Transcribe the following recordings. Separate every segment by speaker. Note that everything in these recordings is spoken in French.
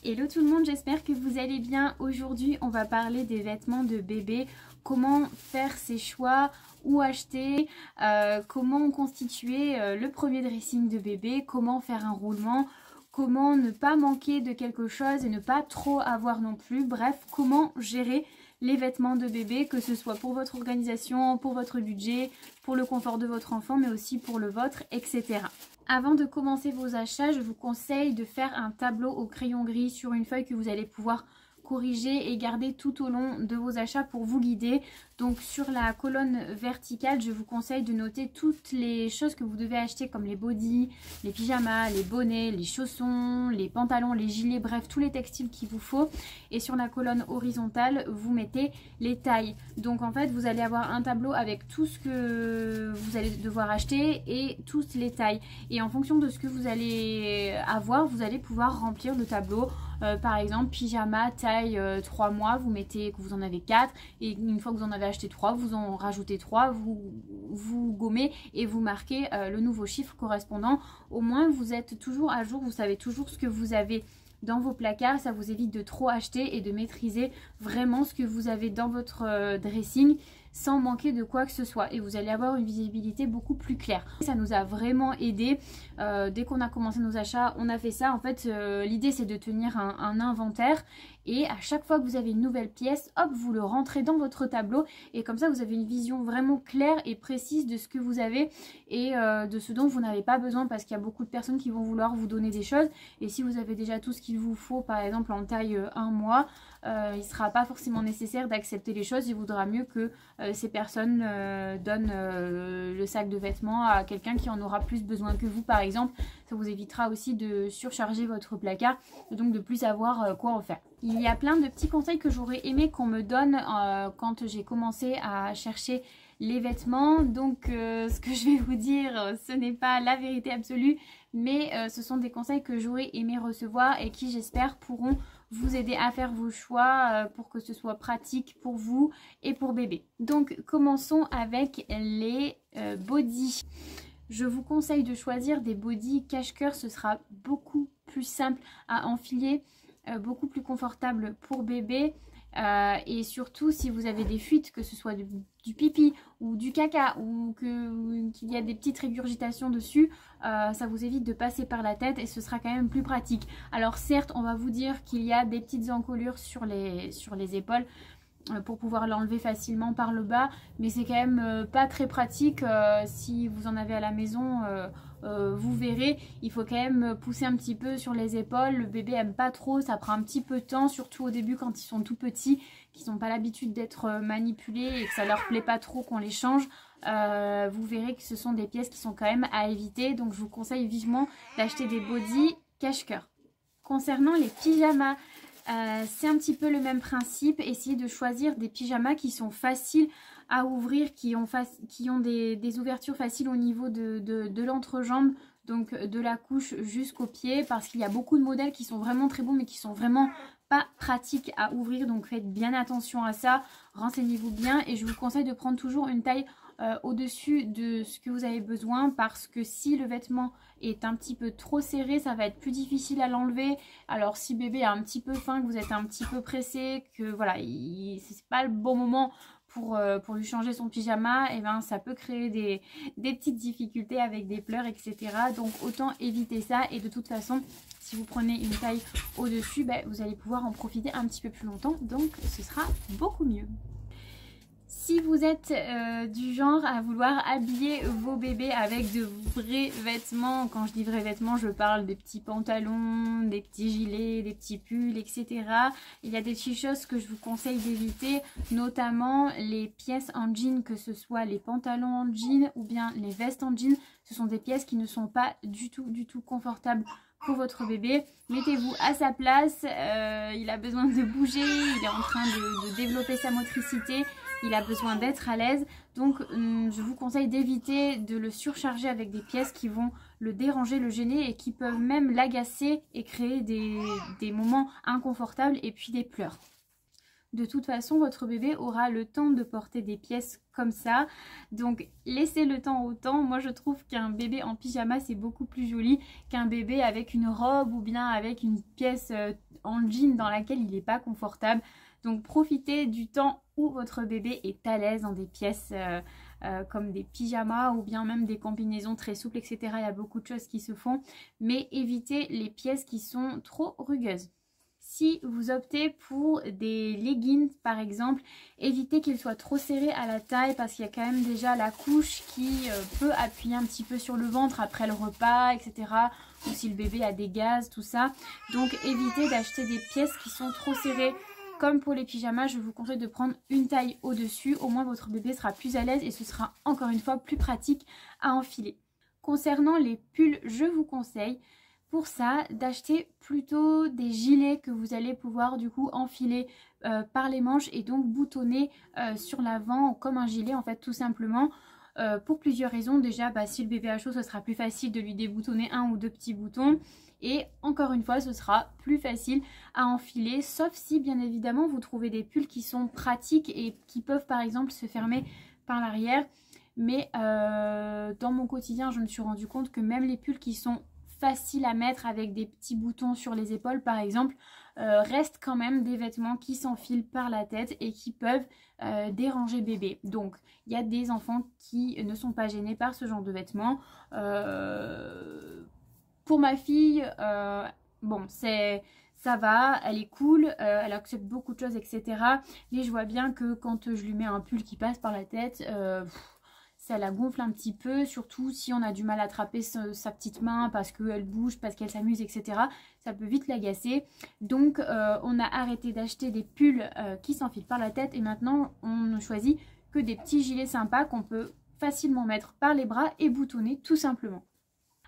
Speaker 1: Hello tout le monde, j'espère que vous allez bien. Aujourd'hui on va parler des vêtements de bébé, comment faire ses choix, où acheter, comment constituer le premier dressing de bébé, comment faire un roulement, comment ne pas manquer de quelque chose et ne pas trop avoir non plus. Bref, comment gérer les vêtements de bébé, que ce soit pour votre organisation, pour votre budget, pour le confort de votre enfant, mais aussi pour le vôtre, etc. Avant de commencer vos achats, je vous conseille de faire un tableau au crayon gris sur une feuille que vous allez pouvoir corriger et garder tout au long de vos achats pour vous guider. Donc sur la colonne verticale, je vous conseille de noter toutes les choses que vous devez acheter comme les bodys, les pyjamas, les bonnets, les chaussons, les pantalons, les gilets, bref tous les textiles qu'il vous faut. Et sur la colonne horizontale, vous mettez les tailles. Donc en fait vous allez avoir un tableau avec tout ce que vous allez devoir acheter et toutes les tailles. Et en fonction de ce que vous allez avoir, vous allez pouvoir remplir le tableau. Par exemple pyjama taille 3 mois, vous mettez que vous en avez 4 et une fois que vous en avez acheté 3, vous en rajoutez 3, vous gommez et vous marquez le nouveau chiffre correspondant. Au moins vous êtes toujours à jour, vous savez toujours ce que vous avez dans vos placards, ça vous évite de trop acheter et de maîtriser vraiment ce que vous avez dans votre dressing sans manquer de quoi que ce soit, et vous allez avoir une visibilité beaucoup plus claire. Ça nous a vraiment aidé. Dès qu'on a commencé nos achats, on a fait ça. En fait, l'idée c'est de tenir un inventaire, et à chaque fois que vous avez une nouvelle pièce, hop, vous le rentrez dans votre tableau, et comme ça vous avez une vision vraiment claire et précise de ce que vous avez et de ce dont vous n'avez pas besoin, parce qu'il y a beaucoup de personnes qui vont vouloir vous donner des choses, et si vous avez déjà tout ce qu'il vous faut, par exemple en taille 1 mois, il ne sera pas forcément nécessaire d'accepter les choses. Il vaudra mieux que ces personnes donnent le sac de vêtements à quelqu'un qui en aura plus besoin que vous, par exemple. Ça vous évitera aussi de surcharger votre placard et donc de plus savoir quoi en faire. Il y a plein de petits conseils que j'aurais aimé qu'on me donne quand j'ai commencé à chercher les vêtements. Donc ce que je vais vous dire, ce n'est pas la vérité absolue, mais ce sont des conseils que j'aurais aimé recevoir et qui, j'espère, pourront vous aider à faire vos choix pour que ce soit pratique pour vous et pour bébé. Donc commençons avec les bodys. Je vous conseille de choisir des bodys cache-cœur, ce sera beaucoup plus simple à enfiler, beaucoup plus confortable pour bébé. Et surtout si vous avez des fuites, que ce soit du pipi ou du caca, ou qu'il y a des petites régurgitations dessus, ça vous évite de passer par la tête et ce sera quand même plus pratique. Alors certes, on va vous dire qu'il y a des petites encolures sur les épaules pour pouvoir l'enlever facilement par le bas, mais c'est quand même pas très pratique. Si vous en avez à la maison, vous verrez, il faut quand même pousser un petit peu sur les épaules. Le bébé aime pas trop, ça prend un petit peu de temps, surtout au début quand ils sont tout petits, qu'ils n'ont pas l'habitude d'être manipulés et que ça leur plaît pas trop qu'on les change. Vous verrez que ce sont des pièces qui sont quand même à éviter, donc je vous conseille vivement d'acheter des bodys cache-cœur. Concernant les pyjamas, c'est un petit peu le même principe. Essayez de choisir des pyjamas qui sont faciles à ouvrir, qui ont des ouvertures faciles au niveau de l'entrejambe, donc de la couche jusqu'au pied, parce qu'il y a beaucoup de modèles qui sont vraiment très bons mais qui sont vraiment pas pratiques à ouvrir, donc faites bien attention à ça, renseignez-vous bien, et je vous conseille de prendre toujours une taille au-dessus de ce que vous avez besoin, parce que si le vêtement est un petit peu trop serré, ça va être plus difficile à l'enlever. Alors si bébé a un petit peu faim, que vous êtes un petit peu pressé, que voilà, c'est pas le bon moment pour lui changer son pyjama, et ben ça peut créer des petites difficultés avec des pleurs, etc. Donc autant éviter ça, et de toute façon si vous prenez une taille au-dessus, ben, vous allez pouvoir en profiter un petit peu plus longtemps, donc ce sera beaucoup mieux. Si vous êtes du genre à vouloir habiller vos bébés avec de vrais vêtements, quand je dis vrais vêtements, je parle des petits pantalons, des petits gilets, des petits pulls, etc. Il y a des petites choses que je vous conseille d'éviter, notamment les pièces en jean, que ce soit les pantalons en jean ou bien les vestes en jean. Ce sont des pièces qui ne sont pas du tout confortables pour votre bébé. Mettez-vous à sa place, il a besoin de bouger, il est en train de développer sa motricité, il a besoin d'être à l'aise, donc je vous conseille d'éviter de le surcharger avec des pièces qui vont le déranger, le gêner, et qui peuvent même l'agacer et créer des moments inconfortables et puis des pleurs. de toute façon votre bébé aura le temps de porter des pièces comme ça, donc laissez le temps au temps. Moi je trouve qu'un bébé en pyjama c'est beaucoup plus joli qu'un bébé avec une robe ou bien avec une pièce en jean dans laquelle il n'est pas confortable. Donc profitez du temps où votre bébé est à l'aise dans des pièces comme des pyjamas ou bien même des combinaisons très souples, etc. Il y a beaucoup de choses qui se font, mais évitez les pièces qui sont trop rugueuses. Si vous optez pour des leggings par exemple, évitez qu'ils soient trop serrés à la taille parce qu'il y a quand même déjà la couche qui peut appuyer un petit peu sur le ventre après le repas, etc. Ou si le bébé a des gaz, tout ça. Donc évitez d'acheter des pièces qui sont trop serrées. Comme pour les pyjamas, je vous conseille de prendre une taille au-dessus. Au moins votre bébé sera plus à l'aise et ce sera encore une fois plus pratique à enfiler. Concernant les pulls, je vous conseille pour ça d'acheter plutôt des gilets que vous allez pouvoir du coup enfiler par les manches et donc boutonner sur l'avant comme un gilet en fait tout simplement. Pour plusieurs raisons. Déjà si le bébé a chaud, ce sera plus facile de lui déboutonner un ou deux petits boutons. Et encore une fois, ce sera plus facile à enfiler, sauf si bien évidemment vous trouvez des pulls qui sont pratiques et qui peuvent par exemple se fermer par l'arrière. Mais dans mon quotidien, je me suis rendu compte que même les pulls qui sont faciles à mettre avec des petits boutons sur les épaules par exemple, restent quand même des vêtements qui s'enfilent par la tête et qui peuvent déranger bébé. Donc il y a des enfants qui ne sont pas gênés par ce genre de vêtements. Pour ma fille, bon ça va, elle est cool, elle accepte beaucoup de choses, etc. Mais je vois bien que quand je lui mets un pull qui passe par la tête, ça la gonfle un petit peu, surtout si on a du mal à attraper sa petite main parce qu'elle bouge, parce qu'elle s'amuse, etc. Ça peut vite l'agacer. Donc on a arrêté d'acheter des pulls qui s'enfilent par la tête et maintenant on ne choisit que des petits gilets sympas qu'on peut facilement mettre par les bras et boutonner tout simplement.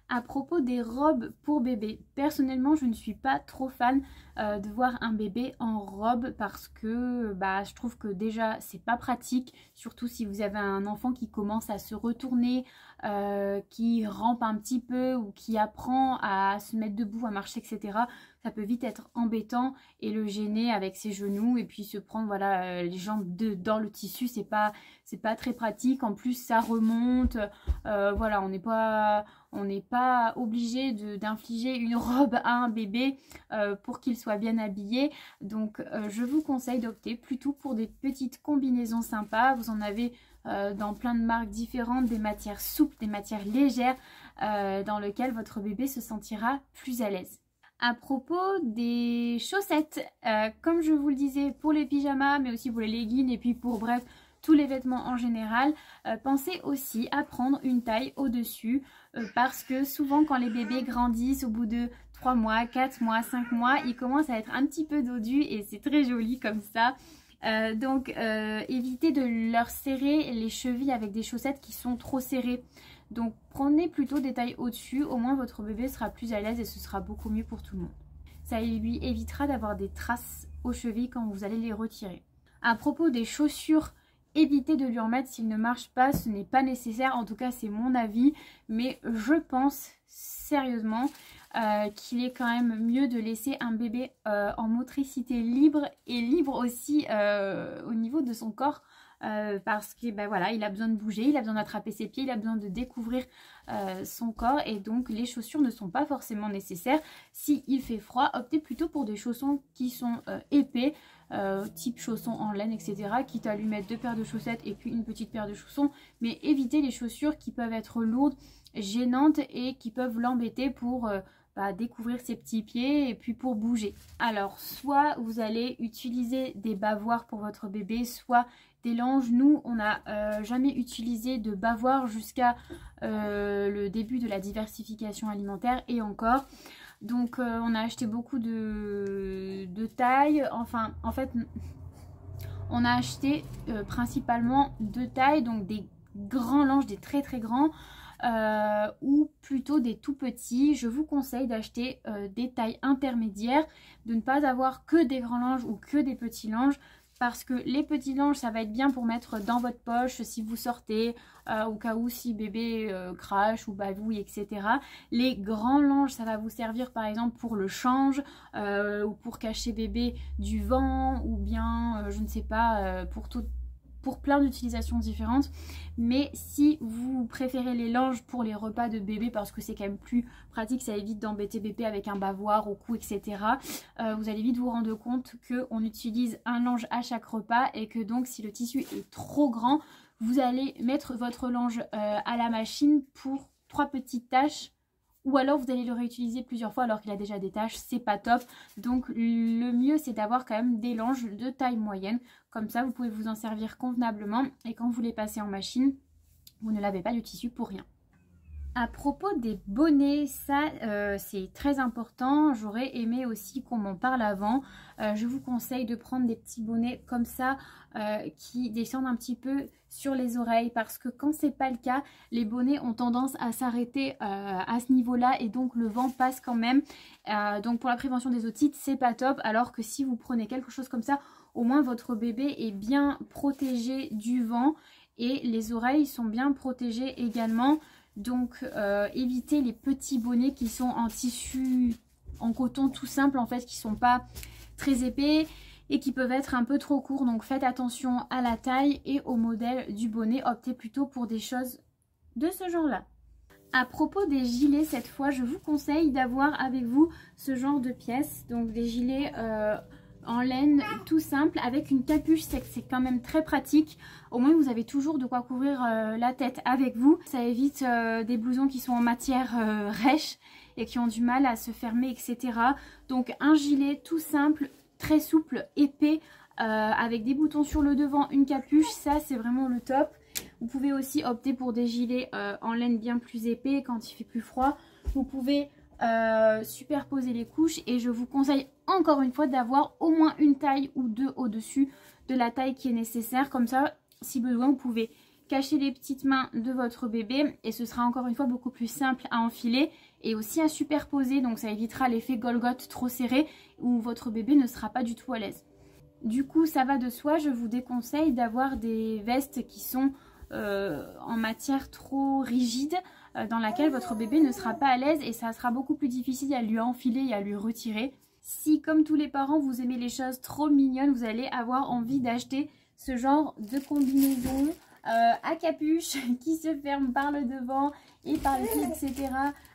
Speaker 1: À propos des robes pour bébé, personnellement je ne suis pas trop fan de voir un bébé en robe parce que je trouve que déjà c'est pas pratique, surtout si vous avez un enfant qui commence à se retourner, qui rampe un petit peu ou qui apprend à se mettre debout, à marcher, etc. Ça peut vite être embêtant et le gêner avec ses genoux et puis se prendre les jambes dans le tissu, c'est pas très pratique. En plus ça remonte, on n'est pas obligé d'infliger une robe à un bébé pour qu'il soit bien habillé. Donc je vous conseille d'opter plutôt pour des petites combinaisons sympas. Vous en avez dans plein de marques différentes, des matières souples, des matières légères dans lesquelles votre bébé se sentira plus à l'aise. À propos des chaussettes, comme je vous le disais pour les pyjamas mais aussi pour les leggings et puis pour bref tous les vêtements en général, pensez aussi à prendre une taille au-dessus parce que souvent quand les bébés grandissent au bout de 3 mois, 4 mois, 5 mois, ils commencent à être un petit peu dodus et c'est très joli comme ça. Donc évitez de leur serrer les chevilles avec des chaussettes qui sont trop serrées. Donc prenez plutôt des tailles au-dessus, au moins votre bébé sera plus à l'aise et ce sera beaucoup mieux pour tout le monde. Ça lui évitera d'avoir des traces aux chevilles quand vous allez les retirer. À propos des chaussures, évitez de lui en mettre s'il ne marche pas, ce n'est pas nécessaire, en tout cas c'est mon avis, mais je pense sérieusement qu'il est quand même mieux de laisser un bébé en motricité libre et libre aussi au niveau de son corps. Parce que il a besoin de bouger, il a besoin d'attraper ses pieds, il a besoin de découvrir son corps et donc les chaussures ne sont pas forcément nécessaires. Si il fait froid, optez plutôt pour des chaussons qui sont épais, type chaussons en laine, etc. Quitte à lui mettre 2 paires de chaussettes et puis une petite paire de chaussons, mais évitez les chaussures qui peuvent être lourdes, gênantes et qui peuvent l'embêter pour découvrir ses petits pieds et puis pour bouger. Alors soit vous allez utiliser des bavoirs pour votre bébé, soit des langes. Nous on n'a jamais utilisé de bavoirs jusqu'à le début de la diversification alimentaire et encore. Donc on a acheté beaucoup de tailles, enfin en fait on a acheté principalement 2 tailles, donc des grands langes, des très très grands, ou plutôt des tout petits. Je vous conseille d'acheter des tailles intermédiaires, de ne pas avoir que des grands langes ou que des petits langes. parce que les petits langes ça va être bien pour mettre dans votre poche si vous sortez, au cas où si bébé crache ou bavouille, etc. Les grands langes ça va vous servir par exemple pour le change, ou pour cacher bébé du vent, ou bien je ne sais pas, pour plein d'utilisations différentes. Mais si vous préférez les langes pour les repas de bébé parce que c'est quand même plus pratique, ça évite d'embêter bébé avec un bavoir au cou, etc. Vous allez vite vous rendre compte qu'on utilise un lange à chaque repas et que donc si le tissu est trop grand, vous allez mettre votre lange à la machine pour 3 petites tâches, ou alors vous allez le réutiliser plusieurs fois alors qu'il a déjà des taches, c'est pas top. Donc le mieux c'est d'avoir quand même des langes de taille moyenne, comme ça vous pouvez vous en servir convenablement et quand vous les passez en machine, vous ne lavez pas du tissu pour rien. À propos des bonnets, ça c'est très important, j'aurais aimé aussi qu'on m'en parle avant. Je vous conseille de prendre des petits bonnets comme ça qui descendent un petit peu sur les oreilles, parce que quand c'est pas le cas, les bonnets ont tendance à s'arrêter à ce niveau là et donc le vent passe quand même. Donc pour la prévention des otites c'est pas top, alors que si vous prenez quelque chose comme ça, au moins votre bébé est bien protégé du vent et les oreilles sont bien protégées également. Donc évitez les petits bonnets qui sont en tissu, en coton tout simple en fait, qui sont pas très épais et qui peuvent être un peu trop courts. Donc faites attention à la taille et au modèle du bonnet, optez plutôt pour des choses de ce genre là. À propos des gilets, cette fois je vous conseille d'avoir avec vous ce genre de pièces, donc des gilets en laine tout simple avec une capuche, c'est quand même très pratique. Au moins vous avez toujours de quoi couvrir la tête avec vous. Ça évite des blousons qui sont en matière rêche et qui ont du mal à se fermer, etc. Donc un gilet tout simple, très souple, épais, avec des boutons sur le devant, une capuche, ça c'est vraiment le top. Vous pouvez aussi opter pour des gilets en laine bien plus épais quand il fait plus froid. Vous pouvez superposer les couches et je vous conseille encore une fois d'avoir au moins une taille ou deux au-dessus de la taille qui est nécessaire. Comme ça, si besoin, vous pouvez cacher les petites mains de votre bébé et ce sera encore une fois beaucoup plus simple à enfiler et aussi à superposer. Donc ça évitera l'effet Golgoth trop serré où votre bébé ne sera pas du tout à l'aise. Du coup, ça va de soi, je vous déconseille d'avoir des vestes qui sont en matière trop rigide, dans laquelle votre bébé ne sera pas à l'aise et ça sera beaucoup plus difficile à lui enfiler et à lui retirer. Si comme tous les parents vous aimez les choses trop mignonnes, vous allez avoir envie d'acheter ce genre de combinaison à capuche qui se ferme par le devant et par les pieds, etc.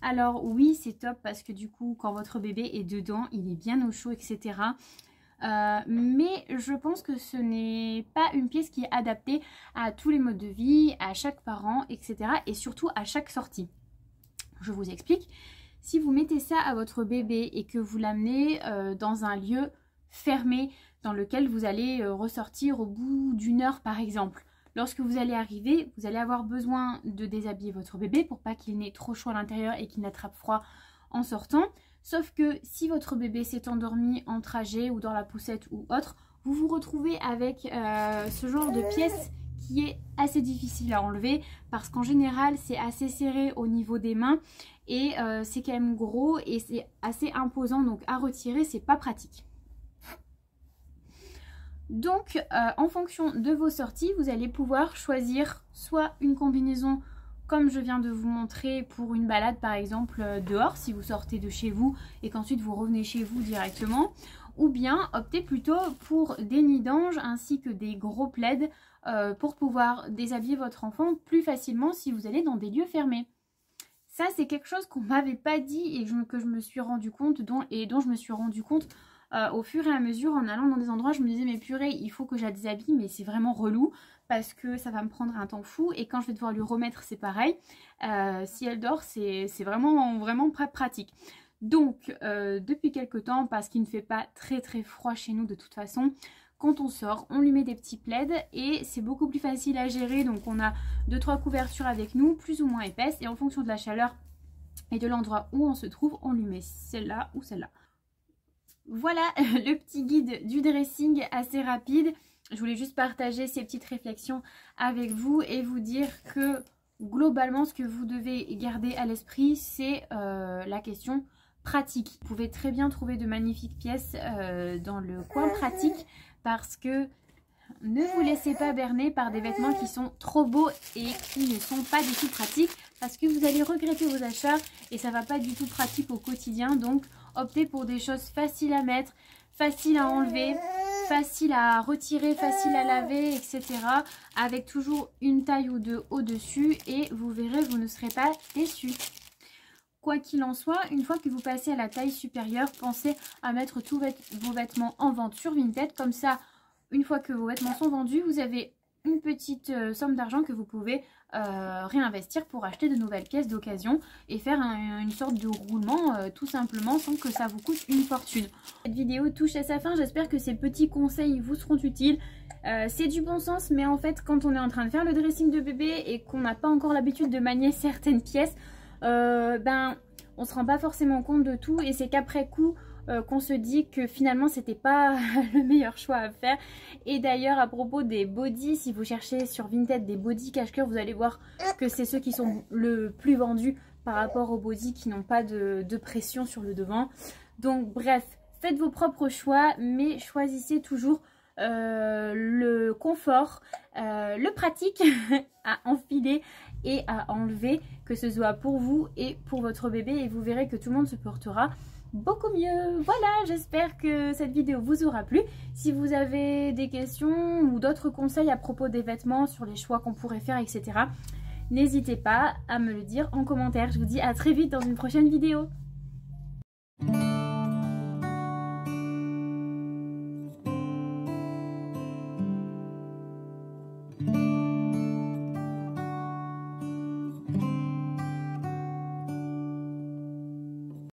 Speaker 1: Alors oui, c'est top parce que du coup quand votre bébé est dedans, il est bien au chaud, etc. Mais je pense que ce n'est pas une pièce qui est adaptée à tous les modes de vie, à chaque parent, etc. et surtout à chaque sortie. Je vous explique. Si vous mettez ça à votre bébé et que vous l'amenez dans un lieu fermé dans lequel vous allez ressortir au bout d'une heure par exemple, lorsque vous allez arriver, vous allez avoir besoin de déshabiller votre bébé pour pas qu'il n'ait trop chaud à l'intérieur et qu'il n'attrape froid en sortant. Sauf que si votre bébé s'est endormi en trajet ou dans la poussette ou autre, vous vous retrouvez avec ce genre de pièce qui est assez difficile à enlever parce qu'en général c'est assez serré au niveau des mains et c'est quand même gros et c'est assez imposant, donc à retirer c'est pas pratique. Donc en fonction de vos sorties, vous allez pouvoir choisir soit une combinaison comme je viens de vous montrer pour une balade par exemple dehors si vous sortez de chez vous et qu'ensuite vous revenez chez vous directement, ou bien optez plutôt pour des nids d'ange ainsi que des gros plaids pour pouvoir déshabiller votre enfant plus facilement si vous allez dans des lieux fermés. Ça c'est quelque chose qu'on m'avait pas dit et que je me suis rendu compte dont je me suis rendu compte au fur et à mesure en allant dans des endroits. Je me disais mais purée, il faut que je la déshabille, mais c'est vraiment relou parce que ça va me prendre un temps fou et quand je vais devoir lui remettre c'est pareil. Si elle dort c'est vraiment pas pratique. Donc depuis quelques temps, parce qu'il ne fait pas très froid chez nous de toute façon, quand on sort on lui met des petits plaids et c'est beaucoup plus facile à gérer. Donc on a 2-3 couvertures avec nous plus ou moins épaisses et en fonction de la chaleur et de l'endroit où on se trouve on lui met celle-là ou celle-là. Voilà le petit guide du dressing assez rapide. Je voulais juste partager ces petites réflexions avec vous et vous dire que globalement ce que vous devez garder à l'esprit c'est la question pratique. Vous pouvez très bien trouver de magnifiques pièces dans le coin pratique parce que ne vous laissez pas berner par des vêtements qui sont trop beaux et qui ne sont pas du tout pratiques, parce que vous allez regretter vos achats et ça va pas du tout pratique au quotidien. Donc optez pour des choses faciles à mettre, faciles à enlever, faciles à retirer, faciles à laver, etc. avec toujours une taille ou deux au-dessus et vous verrez, vous ne serez pas déçus. Quoi qu'il en soit, une fois que vous passez à la taille supérieure, pensez à mettre tous vos vêtements en vente sur Vinted. Comme ça, une fois que vos vêtements sont vendus, vous avez une petite somme d'argent que vous pouvez réinvestir pour acheter de nouvelles pièces d'occasion et faire une sorte de roulement tout simplement sans que ça vous coûte une fortune. Cette vidéo touche à sa fin, j'espère que ces petits conseils vous seront utiles. C'est du bon sens, mais en fait quand on est en train de faire le dressing de bébé et qu'on n'a pas encore l'habitude de manier certaines pièces, on se rend pas forcément compte de tout et c'est qu'après coup qu'on se dit que finalement c'était pas le meilleur choix à faire. Et d'ailleurs à propos des bodys, si vous cherchez sur Vinted des bodys cache-cœur, vous allez voir que c'est ceux qui sont le plus vendus par rapport aux bodys qui n'ont pas de pression sur le devant. Donc bref, faites vos propres choix, mais choisissez toujours le confort, le pratique à enfiler et à enlever, que ce soit pour vous et pour votre bébé, et vous verrez que tout le monde se portera beaucoup mieux. Voilà, j'espère que cette vidéo vous aura plu. Si vous avez des questions ou d'autres conseils à propos des vêtements, sur les choix qu'on pourrait faire, etc., n'hésitez pas à me le dire en commentaire. Je vous dis à très vite dans une prochaine vidéo.